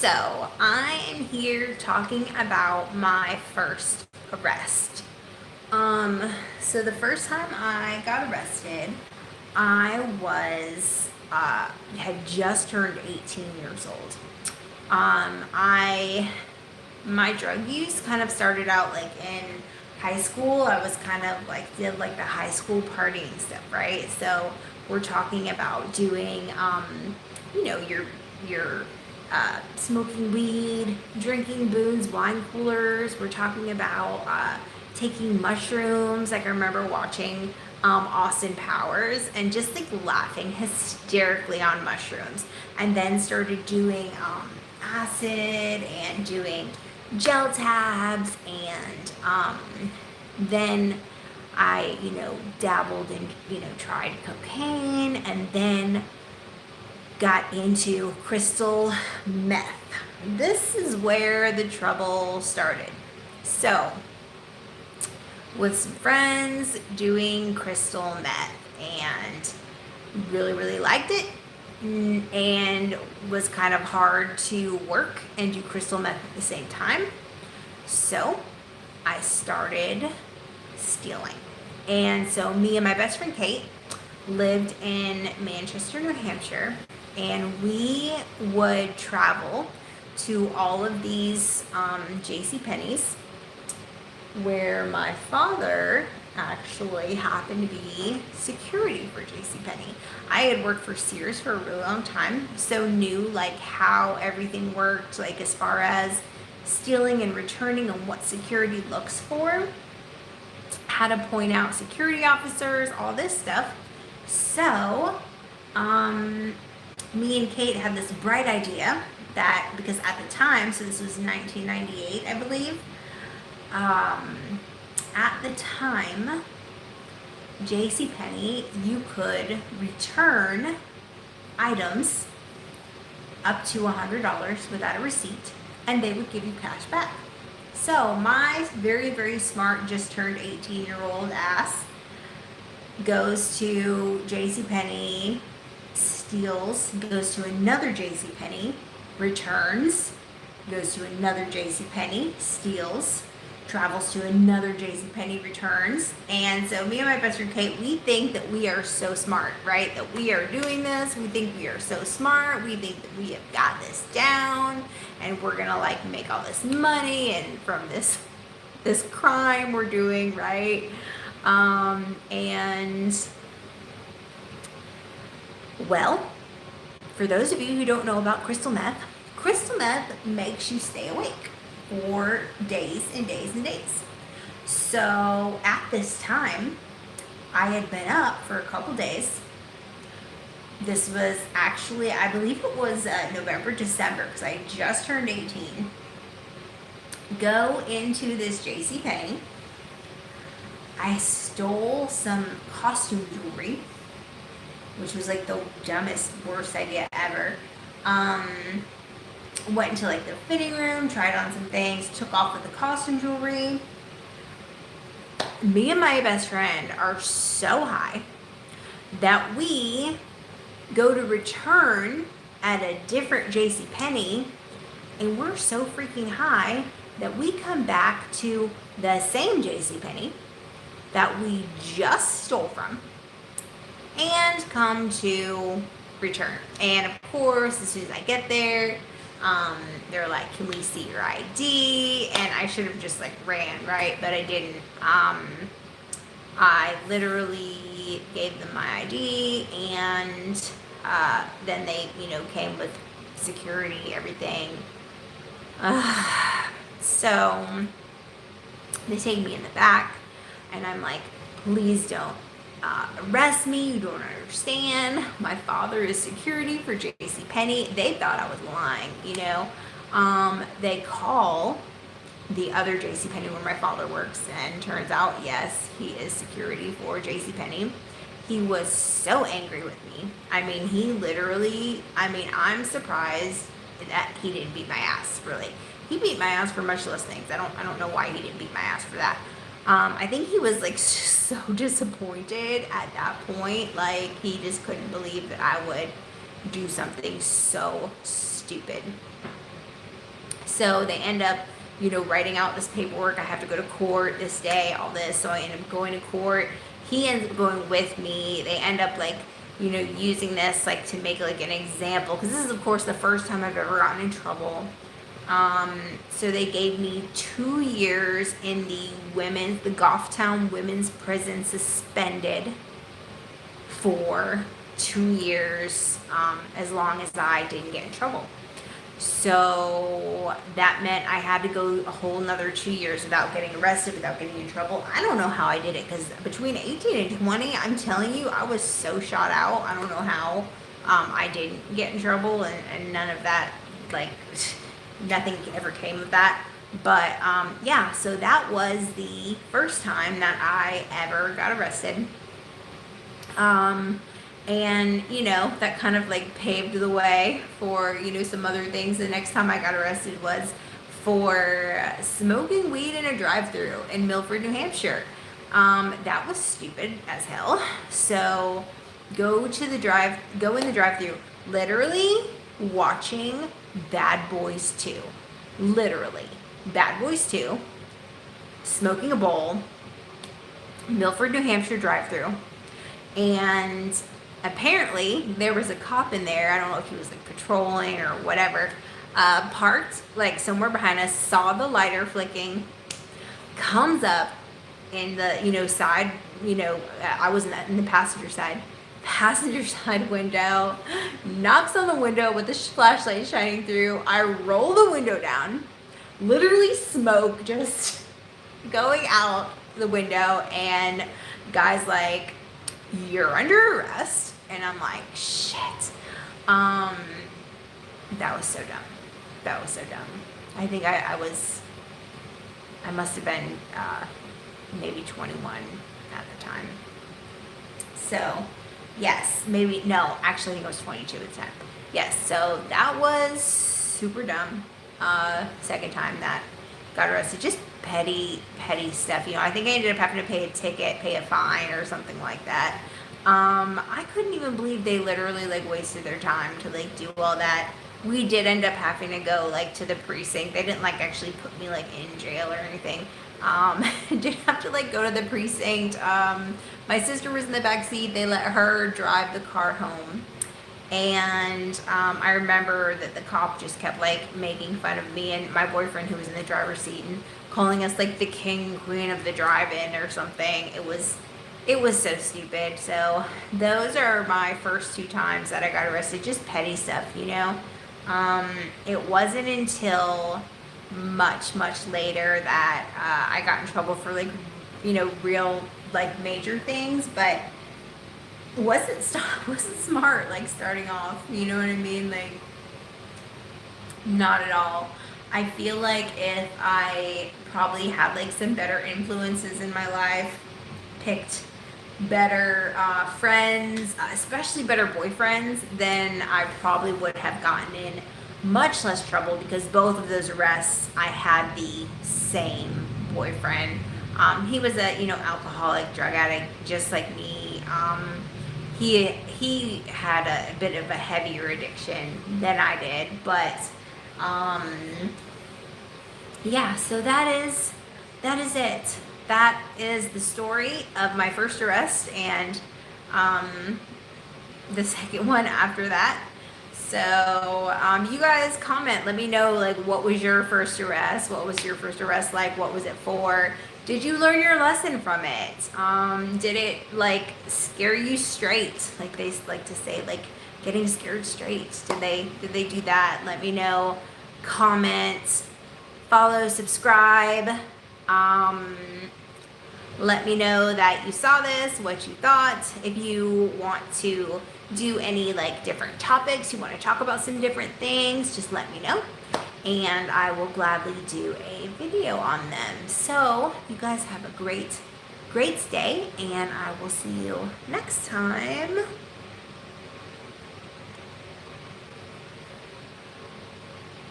So, I am here talking about my first arrest. So the first time I got arrested, I had just turned 18 years old. My drug use kind of started out like in high school. I was kind of like did like the high school partying stuff, right? So we're talking about doing, your smoking weed, drinking booze, wine coolers. We're talking about taking mushrooms. Like I remember watching Austin Powers and just like laughing hysterically on mushrooms, and then started doing acid and doing gel tabs, and then I, dabbled in, tried cocaine, and then got into crystal meth. This is where the trouble started. So, with some friends doing crystal meth, and really, really liked it, and was kind of hard to work and do crystal meth at the same time. So, I started stealing. And so, me and my best friend Kate lived in Manchester, New Hampshire, and we would travel to all of these J.C. Penney's, where my father actually happened to be security for J.C. Penney. I had worked for Sears for a really long time, so knew like how everything worked, like as far as stealing and returning and what security looks for, how to point out security officers, all this stuff. So, me and Kate had this bright idea that, because at the time, so this was 1998, I believe, at the time, JCPenney, you could return items up to $100 without a receipt, and they would give you cash back. So my very, very smart, just turned 18-year-old ass goes to JCPenney, steals, goes to another JCPenney, returns, goes to another JCPenney, steals, travels to another JCPenney, returns. And so me and my best friend Kate, we think that we are so smart, right? That we are doing this. We think we are so smart. We think that we have got this down, and we're gonna like make all this money and from this crime we're doing, right? And well, for those of you who don't know about crystal meth makes you stay awake for days and days and days. So at this time, I had been up for a couple days. This was actually, I believe it was November, December, because I just turned 18. Go into this JCPenney. I stole some costume jewelry, which was like the dumbest, worst idea ever. Went into like the fitting room, tried on some things, took off with the costume jewelry. Me and my best friend are so high that we go to return at a different JCPenney, and we're so freaking high that we come back to the same JCPenney that we just stole from and come to return. And of course, as soon as I get there, they're like, "Can we see your ID?" And I should have just like ran, right? But I didn't. I literally gave them my ID, and then they, came with security, everything. So they take me in the back, and I'm like, "Please don't arrest me. You don't understand. My father is security for JCPenney." They thought I was lying, They call the other JCPenney where my father works, and turns out, yes, he is security for JCPenney. He was so angry with me. I mean, he literally, I'm surprised that he didn't beat my ass, really. He beat my ass for much less things. I don't know why he didn't beat my ass for that. I think he was like so disappointed at that point. Like, he just couldn't believe that I would do something so stupid. So they end up, writing out this paperwork. I have to go to court this day, all this. So I end up going to court. He ends up going with me. They end up like, using this like to make like an example. Because this is of course the first time I've ever gotten in trouble. So they gave me 2 years in the Goffstown Women's Prison, suspended for 2 years, as long as I didn't get in trouble. So that meant I had to go a whole nother 2 years without getting arrested, without getting in trouble. I don't know how I did it, because between 18 and 20, I'm telling you, I was so shot out. I don't know how I didn't get in trouble, and none of that, like, nothing ever came of that. But yeah, so that was the first time that I ever got arrested. And that kind of like paved the way for some other things. The next time I got arrested was for smoking weed in a drive-through in Milford, New Hampshire. That was stupid as hell. So go in the drive-through, literally watching Bad Boys 2. Literally Bad Boys 2, smoking a bowl, Milford, New Hampshire drive-through. And apparently there was a cop in there. I don't know if he was like patrolling or whatever, parked like somewhere behind us, saw the lighter flicking, comes up in the side, I was in the passenger side window, knocks on the window with the flashlight shining through. I roll the window down, literally smoke just going out the window, and guy's like, "You're under arrest." And I'm like, shit. That was so dumb. I think I must have been maybe 21 at the time. So yes, maybe, no, actually I think I was 22 at the time. Yes, so that was super dumb. Second time that got arrested. Just petty stuff. I think I ended up having to pay a ticket, pay a fine or something like that. I couldn't even believe they literally like wasted their time to like do all that. We did end up having to go like to the precinct. They didn't like actually put me like in jail or anything. Did have to like go to the precinct. My sister was in the back seat. They let her drive the car home. And I remember that the cop just kept like making fun of me and my boyfriend, who was in the driver's seat, and calling us like the king and queen of the drive-in or something. It was so stupid. So those are my first 2 times that I got arrested. Just petty stuff. It wasn't until much later that I got in trouble for like real like major things, but wasn't smart like starting off, you know what I mean? Like, not at all. I feel like if I probably had like some better influences in my life, picked better friends, especially better boyfriends, then I probably would have gotten in much less trouble, because both of those arrests I had the same boyfriend. He was a alcoholic, drug addict, just like me. He had a bit of a heavier addiction than I did, but yeah, so that is it. That is the story of my first arrest, and the second one after that. So you guys comment, let me know like what was your first arrest, what was your first arrest like, what was it for? Did you learn your lesson from it? Did it like scare you straight? Like they like to say, like getting scared straight. Did they do that? Let me know. Comment, follow, subscribe. Let me know that you saw this, what you thought. If you want to do any like different topics, you want to talk about some different things, just let me know, and I will gladly do a video on them. So you guys have a great day, and I will see you next time.